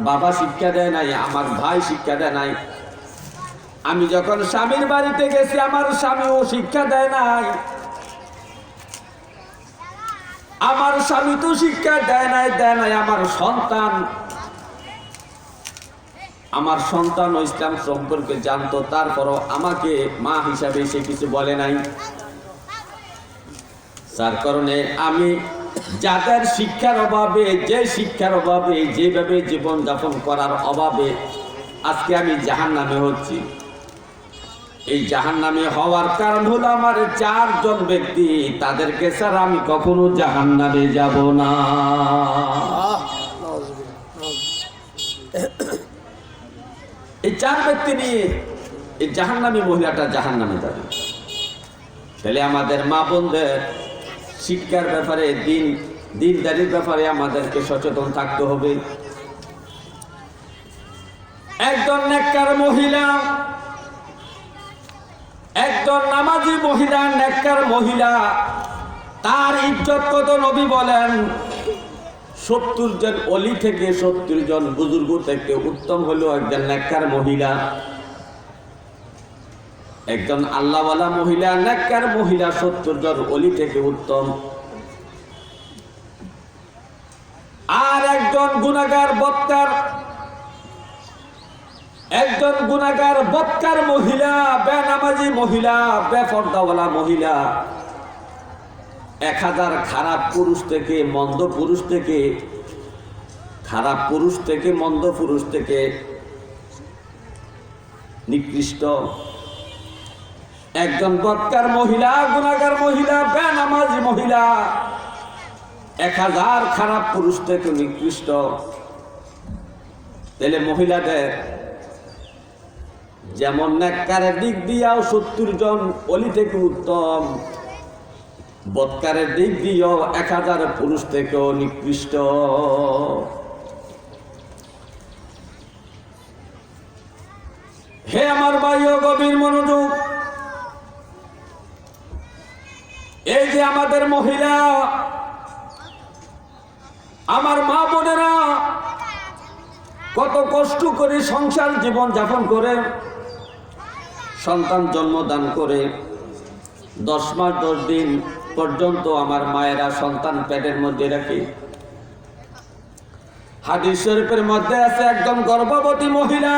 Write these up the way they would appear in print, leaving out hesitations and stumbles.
বাবা শিক্ষা দেয় নাই, আমার ভাই শিক্ষা দেয় নাই। আমি যখন স্বামীর বাড়িতে গেছি আমার স্বামীও শিক্ষা দেয় নাই, আমার স্বামী তো শিক্ষা দেয় নাই আমার সন্তান ইসলাম সম্পর্কে জানতো, তারপরও আমাকে মা হিসাবে সে কিছু বলে নাই। যার কারণে আমি যাদের শিক্ষার অভাবে, যে শিক্ষার অভাবে, যেভাবে জীবন যাপন করার অভাবে আজকে আমি জাহান্নামে হচ্ছি, এই জাহান্নামে হওয়ার কারণ হলো আমার 4 জন ব্যক্তি, তাদেরকে ছাড়া আমি কখনো জাহান্নামে যাব না। এই 4 ব্যক্তি নিয়ে এই জাহান্নামী মহিলাটা জাহান্নামে যাবে। তাহলে আমাদের মা বোনদের শিক্ষার ব্যাপারে, দিনদারির ব্যাপারে আমাদেরকে সচেতন থাকতে হবে। একজন নেককার মহিলা, একজন নামাজি মহিলা, নেককার মহিলা, তার ইজ্জত কত নবী বলেন 70 জন অলি থেকে 70 জন বুজুর্গ থেকে উত্তম হলো একজন নেককার মহিলা। একজন আল্লাহওয়ালা মহিলা, নেককার মহিলা 70 জন অলি থেকে উত্তম। আর একজন গুনাহগার বদকার, একজন গুনাহগার বদকার মহিলা, বেনামাজি মহিলা, বেপরদাওয়ালা মহিলা 1000 খারাপ পুরুষ থেকে, মন্দ পুরুষ থেকে, খারাপ পুরুষ থেকে, মন্দ পুরুষ থেকে নিকৃষ্ট। একজন বদকার মহিলা, গুনাহগার মহিলা, বেনামাজি মহিলা 1000 খারাপ পুরুষ থেকে নিকৃষ্ট। তাহলে মহিলাদের যেমন নেককারের দিক দিয়েও 70 জন অলি থেকে উত্তম, বদকারের দিক দিয়েও 1000 পুরুষ থেকেও নিকৃষ্ট। হে আমার ভাইও, গভীর মনোযোগ। এই যে আমাদের মহিলা, আমার মা বোনেরা কত কষ্ট করে সংসার জীবন যাপন করে, সন্তান জন্মদান করে 10 মাস 10 দিন পর্যন্ত আমার মায়েরা সন্তান পেটের মধ্যে রাখে। হাদিস শরীফের মধ্যে আছে একজন গর্ভবতী মহিলা,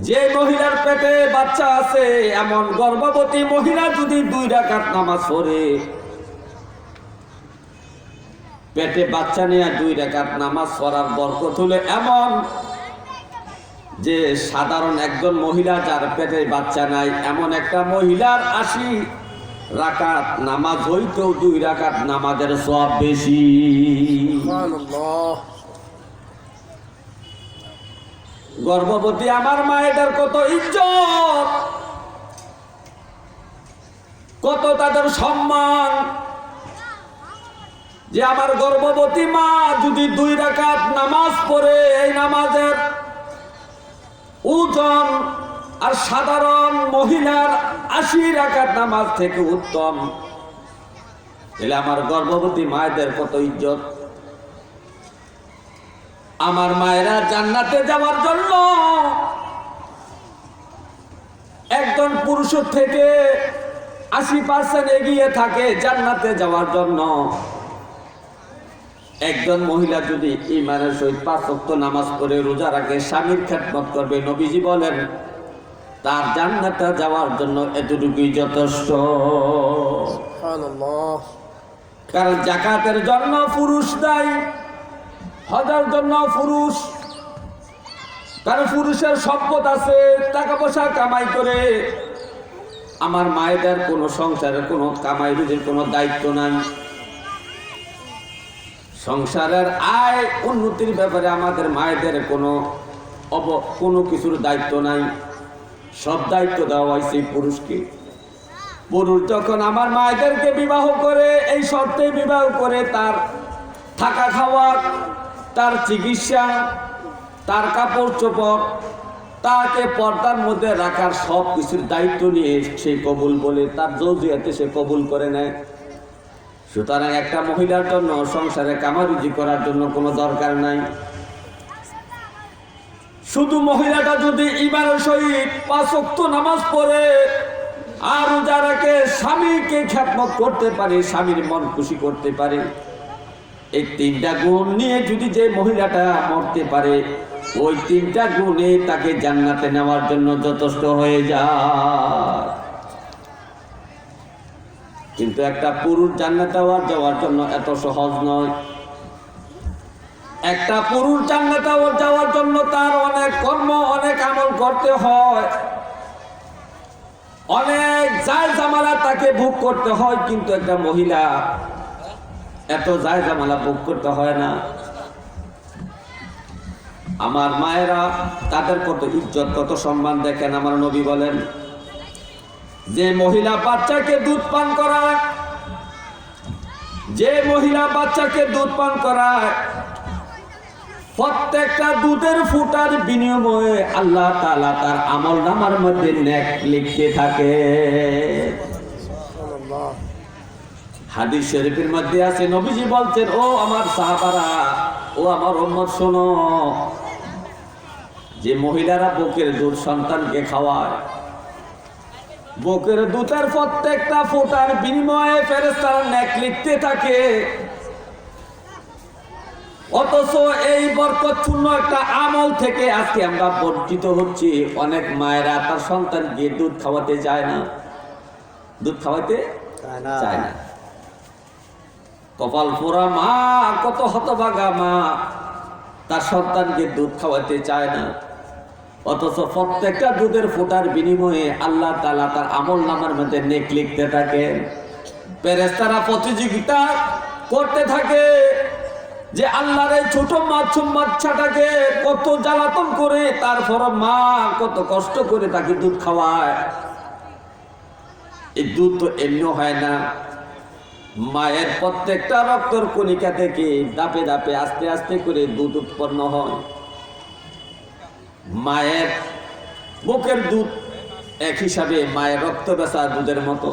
যে মহিলার পেটে বাচ্চা আছে, এমন গর্ভবতী মহিলা যদি 2 রাকাত নামাজ পড়ে, পেটে বাচ্চা নিয়ে 2 রাকাত নামাজ পড়ার বরকত হলো এমন যে সাধারণ একজন মহিলা যার পেটে বাচ্চা নাই, এমন একটা মহিলার 80 রাকাত নামাজ হইতো 2 রাকাত নামাজের সওয়াব বেশি। সুবহানাল্লাহ। গর্ভবতী আমার মায়েদের কত ইজ্জত, কত তাদের সম্মান, যে আমার গর্ভবতী মা যদি 2 রাকাত নামাজ পড়ে, এই নামাজের ওজন আর সাধারণ মহিলার 80 রাকাত নামাজ থেকে উত্তম। তাহলে আমার গর্ভবতী মায়েদের কত ইজ্জত। আমার মায়েরা জান্নাতে যাওয়ার জন্য একজন পুরুষের থেকে 80% এগিয়ে থাকে জান্নাতে যাওয়ার জন্য। একজন মহিলা যদি ঈমানের সহিত 5 ওয়াক্ত নামাজ পড়ে, রোজা রাখে, স্বামীর খেদমত করবে, নবীজি বলেন তার জান্নাতে যাওয়ার জন্য এতটুকুই যথেষ্ট। সুবহানাল্লাহ। কারণ যাকাতের জন্য পুরুষ দায়ী, হজের জন্য পুরুষ, কারণ পুরুষের সম্পদ আছে, টাকা পয়সা কামাই করে। আমার মায়েদের কোনো সংসারের কোনো কামাই রুজির কোনো দায়িত্ব নাই। সংসারের আয় উন্নতির ব্যাপারে আমাদের মায়েদের কোনো কিছুর দায়িত্ব নাই, সব দায়িত্ব দেওয়া হয়েছে পুরুষকে। পুরুষ যখন আমার মায়েদেরকে বিবাহ করে, এই শর্তে বিবাহ করে, তার থাকা খাওয়া, তার চিকিৎসা, তার কাপড় চোপড়, তাকে পর্দার মধ্যে রাখার সব কিছুর দায়িত্ব নিয়ে সে কবুল বলে, তার জৌজিয়াতে সে কবুল করে নেয়। সুতরাং একটা মহিলার জন্য সংসারে কামারুজি করার জন্য কোনো দরকার নাই। শুধু মহিলাটা যদি ঈমানের সহিত 5 ওয়াক্ত নামাজ পড়ে আর রোজা রাখে, স্বামীকে খেদমত করতে পারে, স্বামীর মন খুশি করতে পারে, এই 3টা গুণ নিয়ে যদি যে মহিলাটা মরতে পারে, ওই 3টা গুণে তাকে জান্নাতে নেওয়ার জন্য যথেষ্ট হয়ে যায়। কিন্তু একটা পুরুষ জান্নাতে যাওয়ার জন্য এত সহজ নয়। একটা পুরুষ জান্নাতে যাওয়ার জন্য তার অনেক কর্ম, অনেক আমল করতে হয়, অনেক জায় জামালা তাকে ভোগ করতে হয়। কিন্তু একটা মহিলা এত জায় জামালা ভোগ করতে হয় না। আমার মায়েরা তাদের কত ইজ্জত, কত সম্মান দেখেন। আমার নবী বলেন, যে মহিলা বাচ্চাকে দুধ পান করায়, যে মহিলা বাচ্চাকে দুধ পান করায়, প্রত্যেকটা দুধের ফুটার বিনিময়ে আল্লাহ তাআলা তার আমলনামার মধ্যে নেক লিখতে থাকে। হাদিস শরীফের মধ্যে আছে, নবীজি বলছেন, ও আমার সাহাবারা, ও আমার উম্মত শোনো, যে মহিলারা বুকের দুধ সন্তানকে খাওয়ায়, বুকের দুধের প্রত্যেকটা ফোঁটার বিনিময়ে ফেরেশতারা নেক লিখতে থাকে। অথচ এই বরকতপূর্ণ একটা আমল থেকে আজকে আমরা বঞ্চিত হচ্ছি। অনেক মায়েরা তার সন্তানকে দুধ খাওয়াতে চায় না, দুধ খাওয়াতে চায় না। কপাল পোড়া মা, কত হতভাগা মা, তার সন্তানকে দুধ খাওয়াতে চায় না। অথচ প্রত্যেকটা দুধের ফোঁটার বিনিময়ে আল্লাহ তাআলা তার আমলনামার মধ্যে নেক লিখতে থাকে। ফেরেশতারা প্রতিযোগিতা করতে থাকে যে আল্লাহর এই ছোট মাসুম বাচ্চাটাকে কত জ্বালাতন করে, তারপর মা কত কষ্ট করে তাকে দুধ খাওয়ায়। এই দুধ তো এমনি হয় না, মায়ের প্রত্যেকটা রক্তর কণিকা থেকে ধাপে ধাপে আস্তে আস্তে করে দুধ উৎপন্ন হয়। মায়ের বুকের দুধ এক হিসাবে মায়ের রক্ত বেচা দুধের মতো।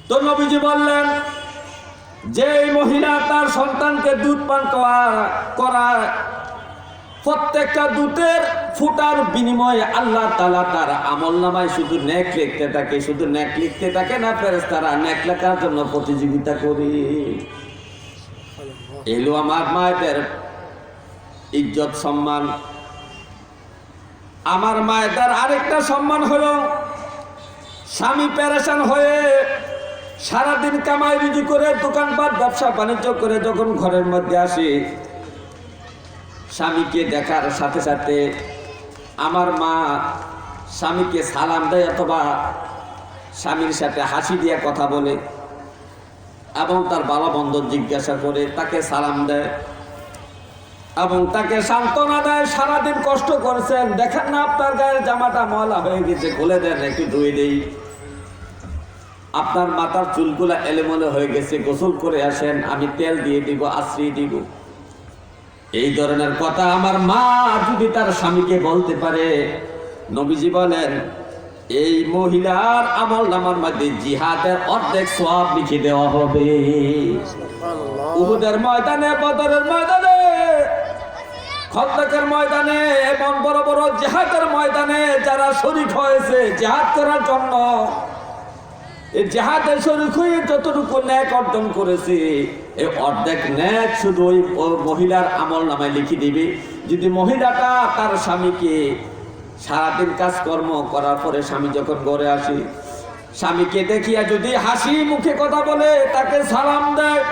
তো নবীজি বললেন, যে মহিলা তার সন্তানকে দুধ পান করায়, প্রত্যেকটা দুধের ফুটার বিনিময়ে আল্লাহ তাআলা তার আমলনামায় শুধু নেক লিখতে থাকে। শুধু নেক লিখতে থাকে না, ফেরেশতারা নেক লেখার জন্য প্রতিযোগিতা করে। এলো আমার মায়েদের ইজ্জত, সম্মান। আমার মায়েদের আরেকটা সম্মান হলো, স্বামী পেরেশান হয়ে সারাদিন কামাই রুজি করে দোকানপাট ব্যবসা বাণিজ্য করে যখন ঘরের মধ্যে আসে, স্বামীকে দেখার সাথে সাথে আমার মা স্বামীকে সালাম দেয়, অথবা স্বামীর সাথে হাসি দিয়ে কথা বলে এবং তার ভালো মন্দ জিজ্ঞাসা করে তাকে সালাম দেয় এবং তাকে সান্ত্বনা দেয়। সারাদিন কষ্ট করেছেন, দেখেন না আপনার গায়ের জামাটা ময়লা হয়ে গেছে, খুলে দেন, একটু ধুয়ে দেই। আপনার মাথার চুলগুলা এলোমেলো হয়ে গেছে, গোসল করে আসেন, আমি তেল দিয়ে দিব, আশ্রি দিব। এই ধরনের কথা আমার মা যদি তার স্বামীকে বলতে পারে, নবীজি বলেন, এই মহিলার আমলনামার মধ্যে জিহাদের অর্ধেক সওয়াব লিখে দেওয়া হবে। উহুদের ময়দানে, বদরের ময়দানে, খন্দকের ময়দানে এবং বড় বড় জিহাদের ময়দানে যারা শরীক হয়েছে জিহাদ করার জন্য, এই জিহাদের শরীক হয়ে যতটুকু নেক অর্জন করেছে, এই অর্ধেক নেক শুধু ওই মহিলার আমলনামায় লিখে দিবে। যদি মহিলাটা তার স্বামীকে সারাদিন কাজকর্ম করার পরে স্বামী যখন ঘরে আসে, স্বামীকে দেখিয়া যদি হাসি মুখে কথা বলে, তাকে সালাম দেয়,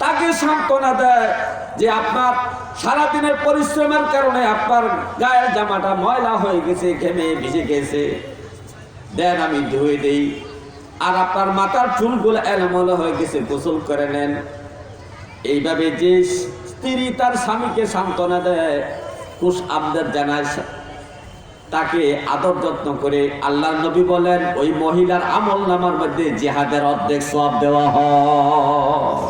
তাকে সান্ত্বনা দেয় যে আপনার সারাদিনের পরিশ্রমের কারণে আপনার গায়ের জামাটা ময়লা হয়ে গেছে, ঘেমে ভিজে গেছে, দেন আমি ধুয়ে দেই, আর আপনার মাথার চুলগুলো এলোমেলো হয়ে গেছে, গোসল করে নেন। এইভাবে যে স্ত্রী তার স্বামীকে সান্ত্বনা দেয়, খুশ আবদার জানায়, তাকে আদর যত্ন করে, আল্লাহর নবী বলেন, ওই মহিলার আমলনামার মধ্যে জিহাদের অর্ধেক সওয়াব দেওয়া হয়।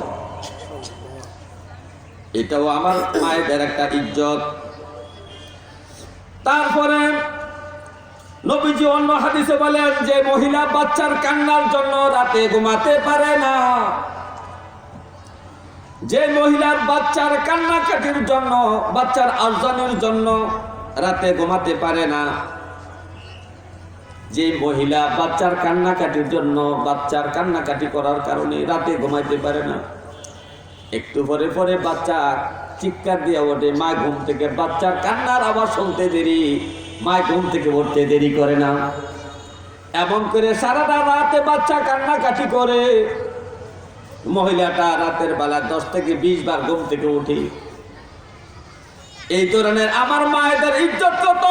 এটাও আমার মায়েদের একটা ইজ্জত। তারপরে নবীজি অন্য হাদিসে বলেন যে মহিলা বাচ্চার কান্নার জন্য রাতে ঘুমাতে পারে না, যে মহিলার বাচ্চার কান্নাকাটির জন্য, বাচ্চার আর্জনের জন্য রাতে ঘুমাতে পারে না, যে মহিলা বাচ্চার কান্নাকাটির জন্য, বাচ্চার কান্নাকাটি করার কারণে রাতে ঘুমাইতে পারে না, একটু পরে পরে বাচ্চা চিৎকার দিয়ে ওঠে, মা ঘুম থেকে, বাচ্চার কান্নার আবার শুনতে দেরি, মা ঘুম থেকে উঠতে দেরি করে না, এমন করে সারাটা রাতে বাচ্চা কান্নাকাটি করে, মহিলাটা রাতের বেলা 10 থেকে 20 বার ঘুম থেকে উঠে। এই ধরনের আমার মায়েদের ইজ্জত কত।